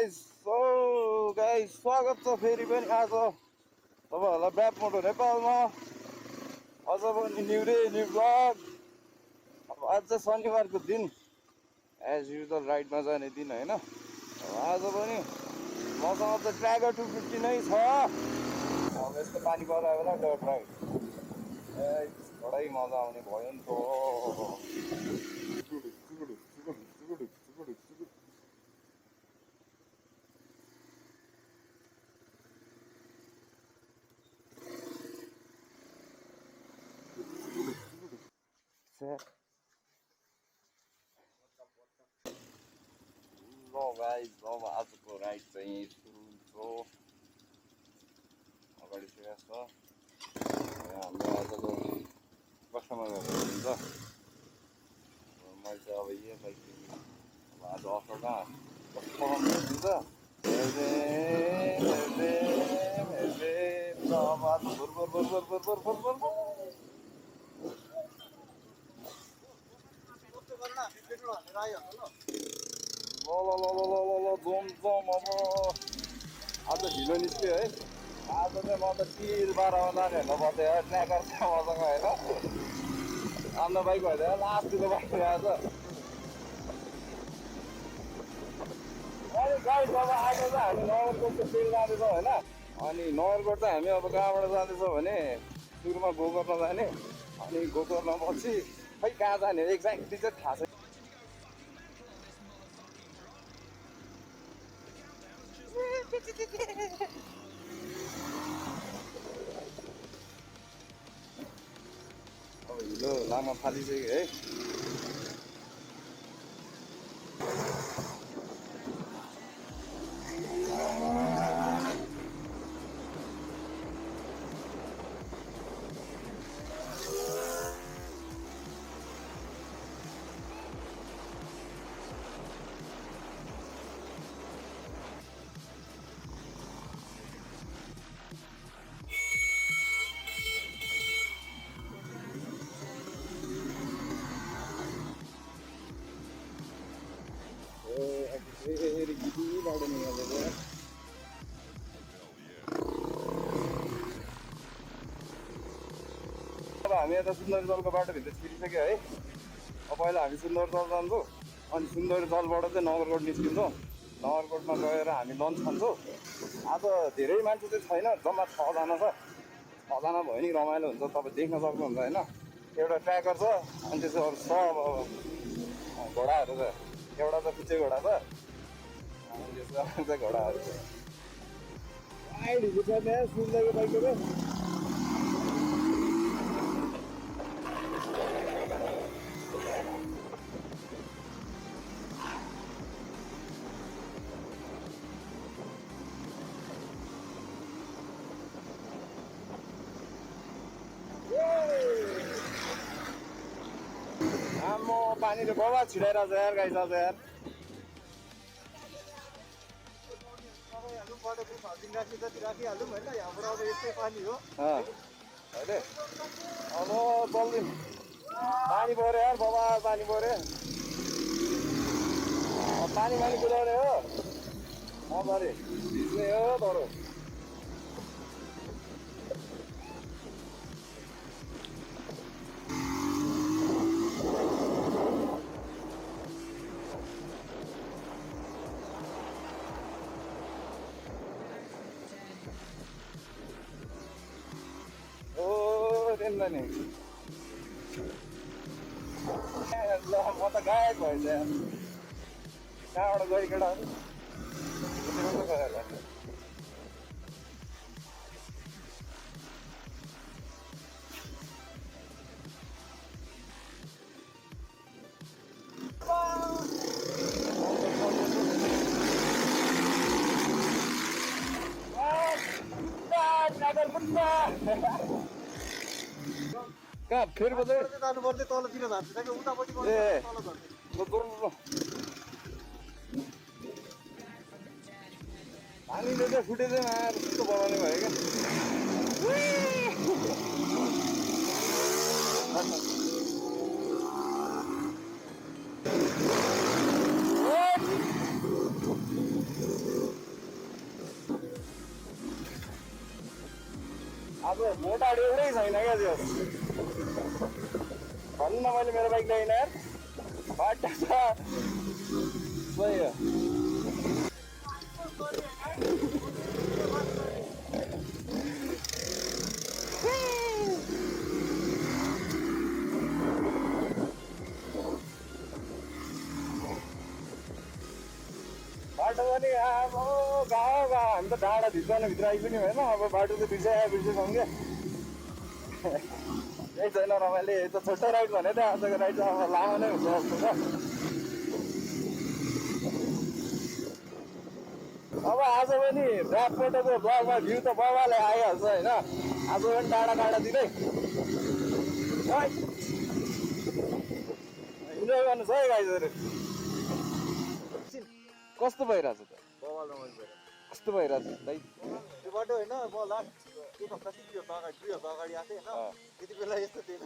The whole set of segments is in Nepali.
गाइस स्वागत छ फेरि पनि आज तपाईँहरूलाई ब्याक मोटो नेपालमा अझ पनि न्यु डे न्यु ब्लग। अब आज चाहिँ शनिबारको दिन एज युजल राइडमा जाने दिन होइन। आज पनि मसँग त ट्र्यागर 250 नै छ। अब यस्तो पानी परायो बेला डट राइड बडै मजा आउने भयो नि त। ल गाइस अब आजको राइड चाहिँ सुरु हुन्छ। अगाडि सुरु छ हाम्रो आजको कस्टमरहरू हुन्छ। मैले चाहिँ अब यो बाइक अब आज अफरोडमा कस्तो हुन्छ अब आज जोम अब आज ढिलो निस्क्यो है। आज चाहिँ म त टिल 12मा जाने हेर्न पर्थ्यो है। ट्र्याकर छ मसँग होइन। आफ्नो बाइक भइदियो लास्टको बाइक आज अनि गाइस अब आज चाहिँ हामी नगरकोटको ट्रेल जाँदैछौँ होइन। अनि नगरकोट चाहिँ हामी अब कहाँबाट जाँदैछौँ भने सुरुमा गोकर्ण जाने अनि गोकर्ण पछि खै कहाँ जाने एक्ज्याक्टली चाहिँ थाहा छैन। अब हिलो लामा फालिसक्यो है। फेरि गिटी बाटो निकालेको अब हामी यता सुन्दरजलको बाटोभित्र छिरिसक्यो है। अब पहिला हामी सुन्दरजल जान्छौँ अनि सुन्दरजलबाट चाहिँ नगरकोट निस्किन्छौँ। नगरकोटमा गएर हामी लन्च खान्छौँ। आज धेरै मान्छे चाहिँ छैन, जम्मा 6जना छ। 6जना भयो नि रमाइलो हुन्छ। तपाईँ देख्न सक्नुहुन्छ होइन। एउटा ट्र्याकर छ अनि त्यसो अरू सब घोडाहरू छ। एउटा त पिच्छे घोडा छ अनि त्यसमा चाहिँ घोडाहरू छ। राइड हिजो गर्ने सुन्दरको बाइकको आम्मो पानीले बर्बाद छिडाइरहेको छ यार गाइस आज यार। राखिहालौँ होइन। यहाँबाट अब यस्तै पानी हो अहिले अब चल्दिउँ। पानी पऱ्यो यार बर्बाद पानी पऱ्यो। पानी कुदाउने हो मजाले भिज्ने हो तर नि ल म त गायक भएछ यार। कहाँबाट गयो केटाहरू कहाँ फेरि बजाइ जानु पर्दै तलतिर जान्छ उतापट्टि तल पानीले चाहिँ फुटे चाहिँ आएर त्यस्तो बनाउने भयो क्या। अब मोटा एउटै छैन क्या त्यो भन्न मैले मेरो बाइक ल्याइन यार बाटा छ सही हो बाटो पनि अब गाउँ हामी त डाँडा भित्र आइपुग्ने भएन अब बाटो त बिर्सेछौँ क्या यही छैन रमाइले त छोटो राइड भने त आजको राइड चाहिँ अब लामो नै हुन्छ जस्तो छ अब आज पनि ब्याक फोटोको ब्लगमा भ्यू त बाबाले आइहाल्छ होइन आज पनि टाढातिरै इन्जोय गर्नु छ है गाइजहरू कस्तो भइरहेछ त कस्तो भइरहेछ दाइ त्यो बाटो होइन म लास्ट एक हप्ता 2 हप्ता अगाडि आएको थिएँ होइन त्यति बेला यस्तो थिएन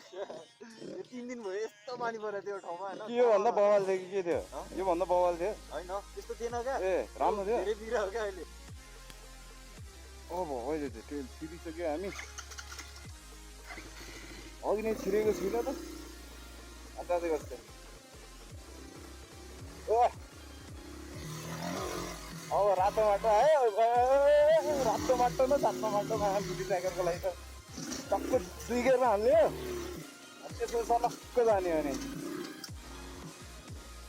यो 3 दिन भयो यस्तो पानी परेको त्यो ठाउँमा होइन के योभन्दा बवाल थियो कि के थियो योभन्दा बवाल थियो होइन त्यस्तो थिएन क्या ए राम्रो थियो धेरै बिग्रियो क्या अहिले अब अहिले त ट्रेल छिरिसक्यो हामी अघि नै छिरेको छुइनँ त अन्त कस्तो ओ अब रातो माटो आयो रातो माटो न सातो माटोमा बुढी ट्र्याकरको लागि त टक्क दुईखेर हाल्ने हो त्यसो सलक्क जाने हो नि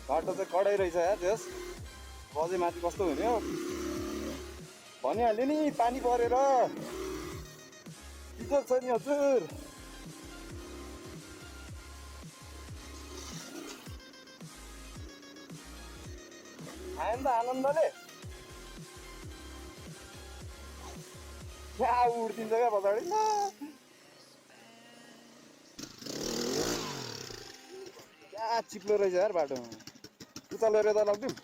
बाटो चाहिँ कडै रहेछ यार त्यस अझै माथि कस्तो हुने हो भनिहाल्यो नि पानी परेर बिजोग छ नि हजुर आयो नि त आनन्दले क्या उड्दिन्छ क्या पछाडि क्या चिप्लो रहेछ यार बाटोमा उता लिएर यता लगिदिउँ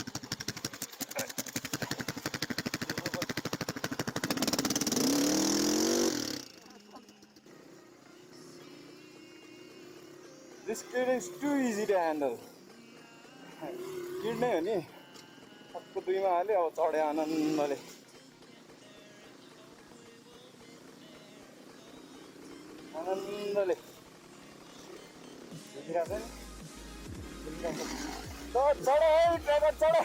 This kid is too easy to handle. Kid नै हो नि सबको दुईमा हाल्यो अब चढ्यो आनन्दले देखिरहेको छ नि चढ है ड्राइभर चढ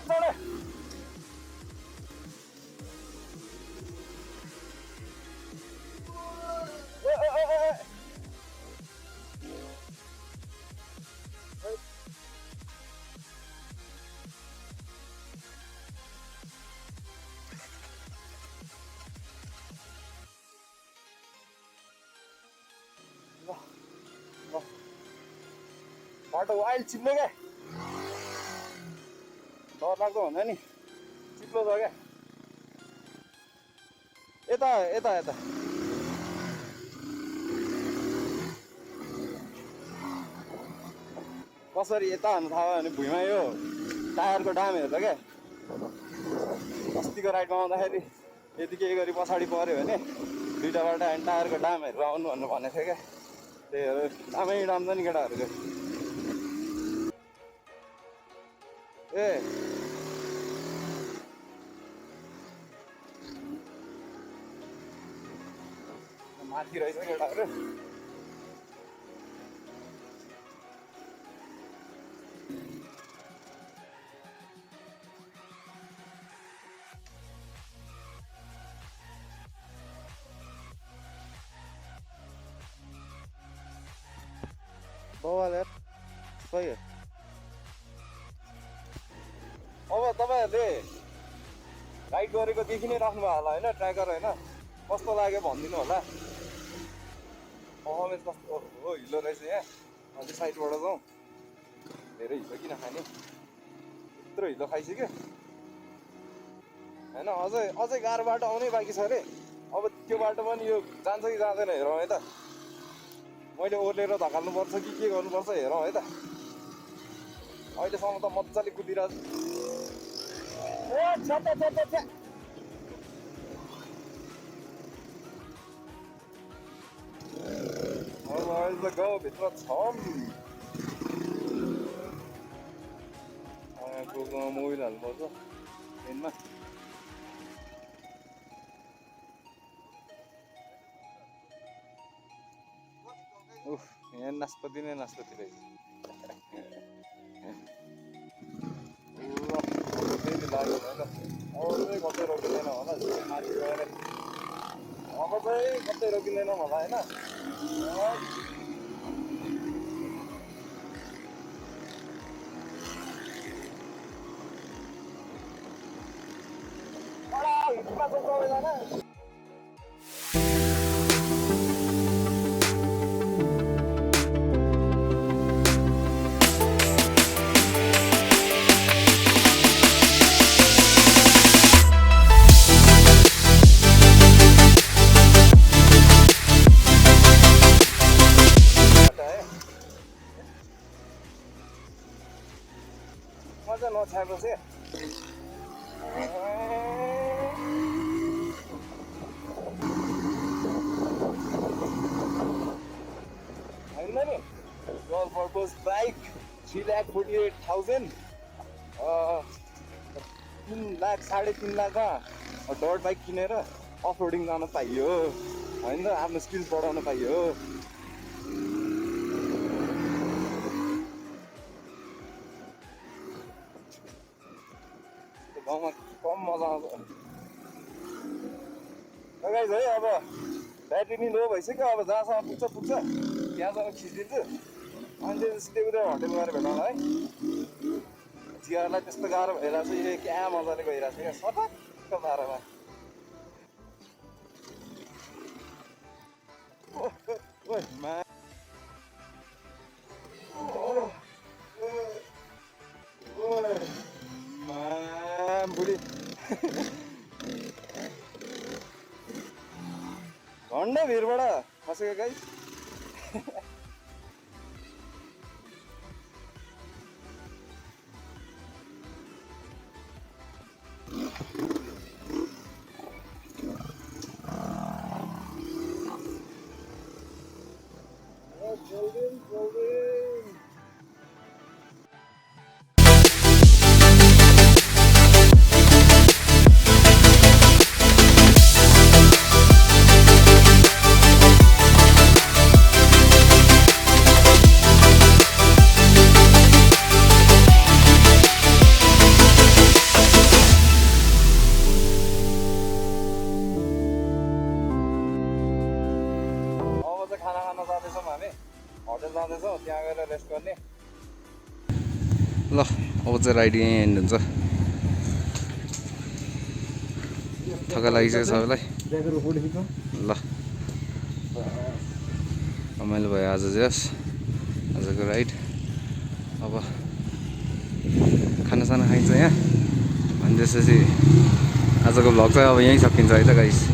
चढ बाटो वाइल्ड चिप्लो क्या डर लाग्दो भन्दा नि चिप्लो छ क्या यता यता यता कसरी यता हाल्नु थाहा भयो भने भुइँमा यो टायरको डाम हेर्छ क्या अस्तिको राइडमा आउँदाखेरि यति केही गरी पछाडि पऱ्यो भने दुईवटा बाटो हामी टायरको डाम हेरेर आउनु भन्नु भनेको थियो क्या त्यही हो दामै डाम छ नि केटाहरूको ए माथि रहेछ केटाहरू बवाल यार सही हो अब तपाईँहरूले राइड गरेको देखि नै राख्नुभयो होला होइन ट्र्याकर होइन कस्तो लाग्यो भनिदिनु होला पर्फर्मेन्स कस्तो हो हिलो रहेछ यहाँ अझै साइडबाट जाउँ धेरै हिलो किन खाने यत्रो हिलो खाइसक्यो होइन अझै गाह्रो बाटो आउनै बाँकी छ अरे अब त्यो बाटो पनि यो जान्छ कि जाँदैन हेरौँ है त मैले ओर्लेर धकाल्नुपर्छ कि के गर्नुपर्छ हेरौँ है त अहिलेसम्म त मजाले कुदिरहेको अब अहिले त गाउँभित्र छौँ यहाँ गोकोमा मोबिल हाल्नुपर्छ ट्रेनमा। उफ, यहाँ नास्पति नै नास्पति रहेछ। लाग्यो अरू चाहिँ कतै रोकिँदैन होला माथि गएर अब चाहिँ कतै रोकिँदैन होला होइन। मजा नछ्याएको चाहिँ होइन नि अल पर्पज बाइक 3,48,000 3 लाख 3.5 लाखमा डट बाइक किनेर अफरोडिङ जान पाइयो होइन, आफ्नो स्किल्स बढाउन पाइयो। गाउँमा कम मजा आउँछ गाइज है। अब ब्याट्री नि लो भइसक्यो, अब जहाँसम्म पुग्छ त्यहाँसम्म खिचिदिन्छु अनि सिधै उता होटेल गएर भेटौँला है। चियालाई त्यस्तो गाह्रो भइरहेको छ, यो क्या मजाले गइरहेको छ क्या सटक्क बाह्रमा। बुढी झन्डै भिरबाट खसेको गाई। होटेल जाँदैछौँ, त्यहाँ गएर रेस्ट गर्ने। ल अब चाहिँ राइड यहीँ एन्ड हुन्छ। थका लागिसक्यो सबैलाई। ल रमाइलो भयो आज चाहिँ आजको राइड। अब खानासाना खाइन्छ यहाँ अनि त्यसपछि आजको भ्लग चाहिँ अब यहीँ सकिन्छ है त गाइस।